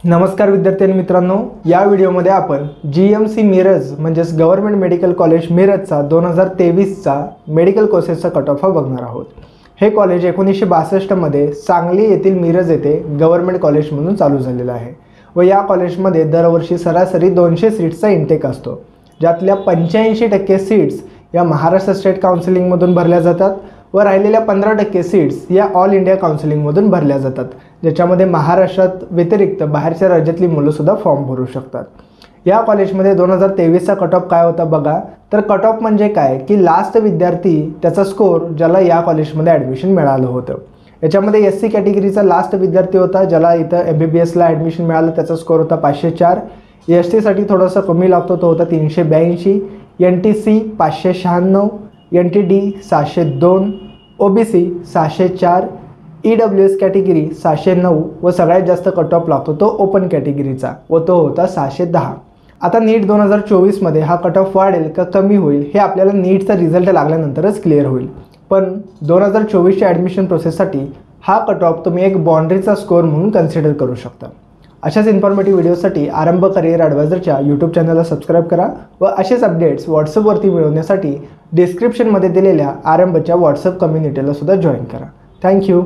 नमस्कार विद्यार्थी आणि मित्रांनो, या व्हिडिओमध्ये आपण GMC मिरज म्हणजेच गव्हर्नमेंट मेडिकल कॉलेज मिरजचा 2023चा मेडिकल कोर्सेसचा कट ऑफ बघणार आहोत। हे कॉलेज 1962 मध्ये सांगली येथील मिरज येथे गव्हर्नमेंट कॉलेज म्हणून चालू झालेलं आहे व या कॉलेजमध्ये दरवर्षी सरासरी 200 सीट्सचा इंटेक असतो, ज्यातल्या 85% सीट्स या महाराष्ट्र स्टेट काउन्सिलिंग मधून भरल्या जातात व राहिलेल्या 15% सीट्स या ऑल इंडिया काउन्सिलिंग मधून भरल्या जातात, ज्याच्यामध्ये महाराष्ट्रात व्यतिरिक्त बाहेरच्या राज्यातली मुलं सुद्धा फॉर्म भरू शकतात। या कॉलेजमध्ये 2023चा कट ऑफ काय होता बघा। तर कट ऑफ म्हणजे काय की लास्ट विद्यार्थी त्याचा स्कोर ज्याला या कॉलेजमध्ये ॲडमिशन मिळालं होतं। याच्यामध्ये SC कॅटेगरीचा लास्ट विद्यार्थी होता ज्याला इथं MBBSला ॲडमिशन मिळालं, त्याचा स्कोर होता 504। ST साठी थोडासा कमी लागतो, तो होता 382, NTC 596, NTD 702, OBC 604, EWS category 609 व सगळ्यात जास्त कट ऑफ लागतो तो ओपन कॅटेगरीचा व तो होता 610। आता नीट 2024मध्ये हा कट ऑफ वाढेल का कमी होईल हे आपल्याला नीटचा रिझल्ट लागल्यानंतरच क्लिअर होईल, पण 2024च्या ॲडमिशन प्रोसेससाठी हा कट ऑफ तुम्ही एक बाउंड्रीचा स्कोर म्हणून कन्सिडर करू शकता। अशाच इन्फॉर्मेटिव्ह व्हिडिओसाठी आरंभ करिअर ॲडवायझरच्या यूट्यूब चॅनलला सबस्क्राईब करा व असेच अपडेट्स व्हॉट्सअपवरती मिळवण्यासाठी डिस्क्रिप्शनमध्ये दिलेल्या आरंभच्या व्हॉट्सअप कम्युनिटीला सुद्धा जॉईन करा। थँक्यू।